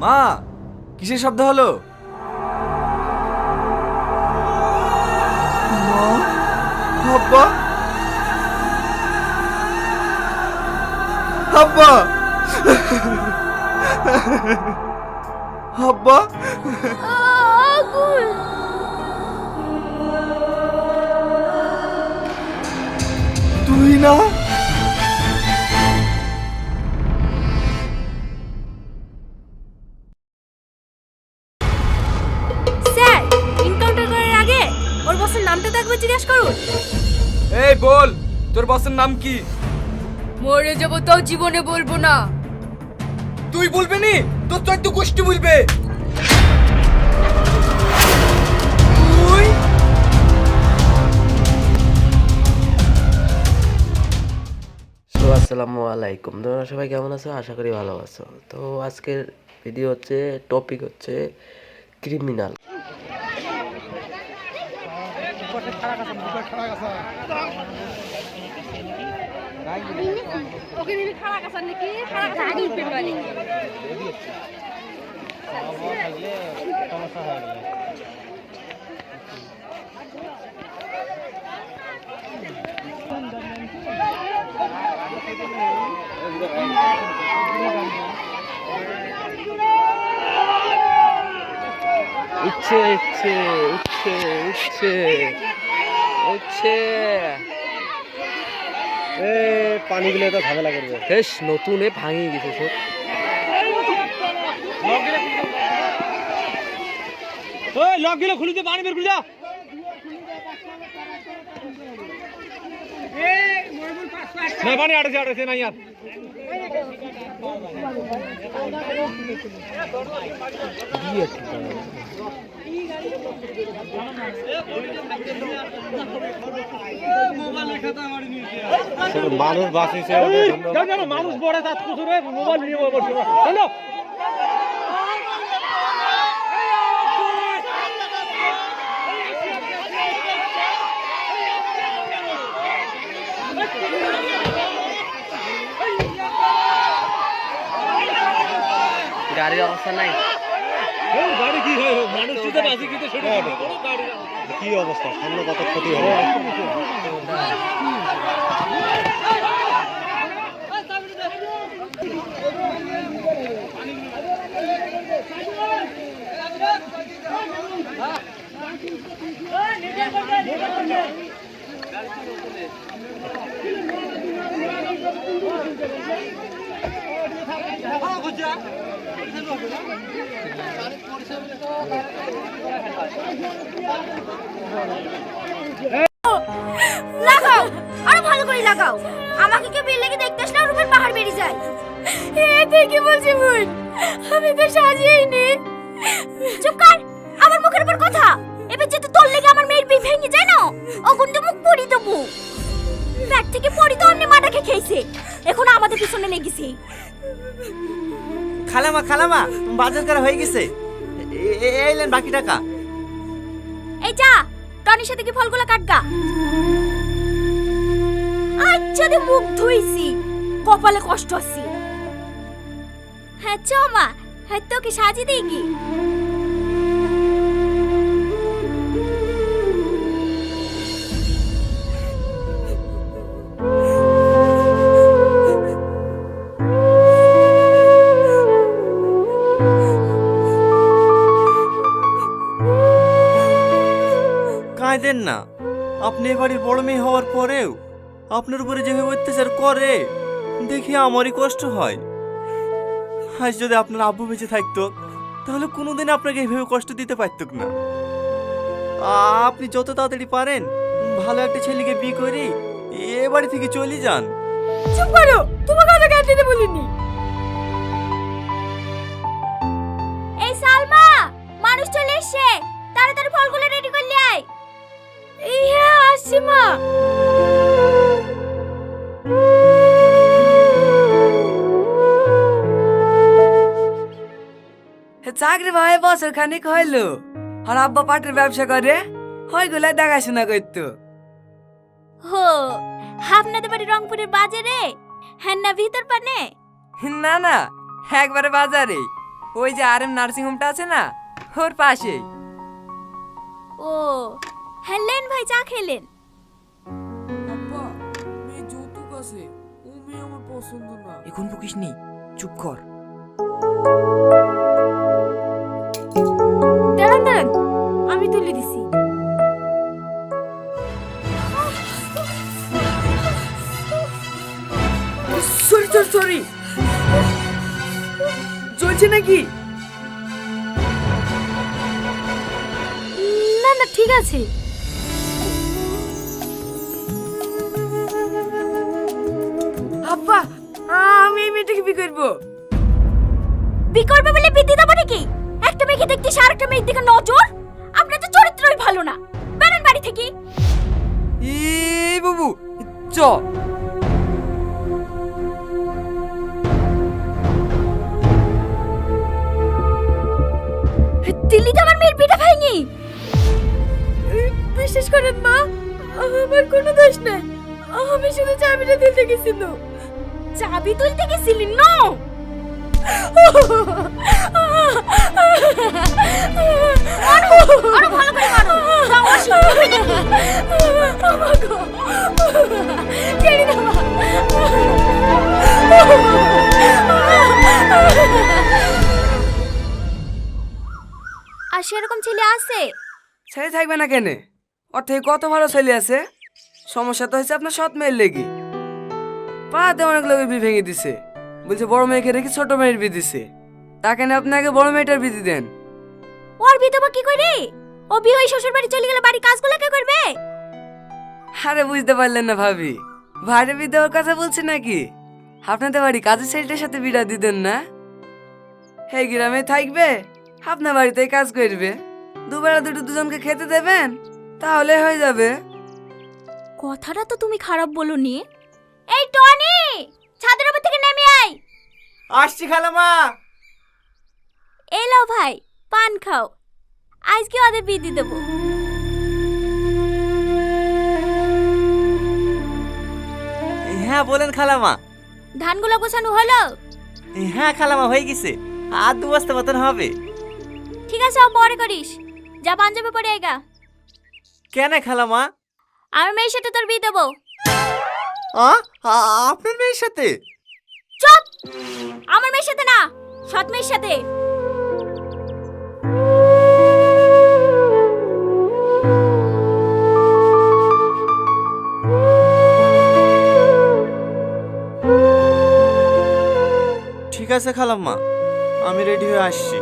মা, কিসের শব্দ হলো? মা, আব্বা, আব্বা, আব্বা, আগুন! তুই না? স্যার, এনকাউন্টার করার আগে ওর বসের নামটা তো একবার জিজ্ঞেস করুন। এই বল, তোর বসের নাম কি? মরে যাবো তাও জীবনে বলবো না। তুই বলবি নি? তোর তো একটু গোষ্ঠী বলবে। তুই আসসালামু আলাইকুম। তোমরা সবাই কেমন আছো? আশা করি ভালো আছো। তো আজকের ভিডিও হচ্ছে, টপিক হচ্ছে ক্রিমিনাল। ওকে নিবি খাড়া কাছার নাকি? খাড়া কাছার গাড়ি পেপারে। উঠছে উঠছে উঠছে উঠছে উঠছে। পানিগুলো তো ঝামেলা করবে। বেশ নতুন ভাঙিয়ে গেছে সব। ওই লক গুলো খুলে দে, পানি বের করে যা। না পানি আড়ছে না यार। মানুষ বাঁচিয়েছে, মানুষ বড় তার কুকুরে মোবাইল নিয়ে বসে। হ্যালো, গাড়ির অবস্থা নাই। গাড়ি কি হয়, মানুষ যদি বাঁচি কিন্তু সেটা কি অবস্থা, সামনে কত ক্ষতি হবে। লাগাও, আরো ভালো করে লাগাও। আমাকে কেউ বিল লেগে দেখতে আসলে রূপের পাহাড় বেরিয়ে যায়। এতে কি বলছি বোন? আমি তো সাজিয়েই নি। চুপ কর, আমার মুখের উপর কথা। এবার যদি তোর লেগে আমার মেয়ের বিয়ে ভেঙে যায় না, অগুন তো মুখ পড়ি দেবো। ব্যাগ থেকে পড়ি তো অন্য মাটাকে খেয়েছে, এখন আমাদের পিছনে লেগেছে। খালামা, বাজার করা হয়ে গেছে। এইলেন বাকি টাকা। এই যা, টনির সাথে কি ফলগুলো কাটগা। আচ্ছা দে, মুখ ধুইছি, কপালে কষ্ট আছে। হ্যাঁ চ মা, হ্যাঁ তোকে সাজিয়ে দিই কি? কাঁদেন না, আপনি এ বাড়ির বড় মেয়ে হওয়ার পরেও আপনার উপরে যেভাবে অত্যাচার করে দেখে আমারই কষ্ট হয়। আজ যদি আপনার আব্বু বেঁচে থাকতো তাহলে কোনোদিন আপনাকে এইভাবে কষ্ট দিতে পারতো না। আপনি যত তাড়াতাড়ি পারেন ভালো একটা ছেলেকে বিয়ে করে এ বাড়ি থেকে চলে যান। চুপ করো, তোমাকে কথা কাটতে বলিনি। এই সালমা, মানুষ চলে এসেছে, তাড়াতাড়ি ফলগুলো রেডি করলে আয়। হ্যাঁ আসছি মা। চাকরি ভাই বছর খানিক হইলো, আর আব্বা পাটের ব্যবসা করে, ওইগুলা দেখাশোনা করতো। হো, আপনাদের বাড়ি রংপুরের বাজারে? হ্যাঁ না ভিতর পানে? না না, একবারে বাজারে। ওই যে RM নার্সিং হোমটা আছে না, ওর পাশেই। ও হ্যাঁ, লেন ভাই চা খেলেন। আব্বা, মেয়ে যৌতুক আছে, ও মেয়ে আমার পছন্দ না। এখন বকিস নি, চুপ কর। দাঁড়ান দাঁড়ান, আমি তুলে দিছি। সরি সরি সরি, চলছে নাকি? না না ঠিক আছে। আব্বা, আমি এই মেয়েটাকে বিয়ে করবো। বি করবে বলে বিদ্যে দেবো নাকি? একটা মেয়েকে দেখতে আর একটা মেয়ের দিকে নজর, আপনার তো চরিত্রই ভালো না। বেরোন বাড়ি থেকে। এই বাবু, চ। দিল্লিতে আমার মেয়ের পিঠা ভাঙি। বিশ্বাস করেন মা, আমার কোনো দোষ নাই। আমি শুধু চাবিটা তুলতে গেছিল। চাবি তুলতে গেছিলি? নো, আরো ভালো করে মারো। দাও আসি তুমি নাকি? আমাগো ছেড়ে দাও। আর সেরকম ছেলে আছে? ছেলে থাকবে না কেন? ওর থেকে কত ভালো ছেলে আছে। সমস্যা তো হয়েছে আপনার সৎ মেয়ের লেগে। পাড়াতে অনেক লোকের বিয়ে ভেঙে দিছে, বলছে বড় মেয়েকে রেখে ছোট মেয়ের বিয়ে দিছে। তাকে না আপনাকে বড় মেয়েটার বিয়ে দেন। ওর বিয়ে দেবো কি করে? ও বিয়ে হয়ে শ্বশুর বাড়ি চলে গেলে বাড়ি কাজগুলো কে করবে? আরে বুঝতে পারলেন না ভাবি, ভাইরে বিয়ে দেওয়ার কথা বলছে নাকি? আপনাদের বাড়ি কাজের ছেলেটার সাথে বিড়া দিতেন না? এই গ্রামে থাকবে, আপনার বাড়িতেই কাজ করবে, দুবেলা দুটো দুজনকে খেতে দেবেন, তাহলে হয়ে যাবে। কথাটা তো তুমি খারাপ বলনি। এই টনি, ছাদের উপর থেকে নেমে আয়। আসছি খালামা। এলো ভাই, পান খাও। আজকে ওদের বিয়ে দিয়ে দেবো। হ্যাঁ বলেন খালামা। ধানগুলো গোছানো হলো? হ্যাঁ খালামা, হয়ে গেছে। আর 2 বস্তা মতন হবে। ঠিক আছে, ও পরে করিস। যা পাঞ্জাবি পরে আইগা। কেন খালামা? আমার মেয়ের সাথে তোর বিয়ে দেবো। আপনার মেয়ের সাথে? চুপ! আমার মেয়ের সাথে না, সৎ মেয়ের সাথে। ঠিক আছে খালাম্মা, আমি রেডি হয়ে আসছি।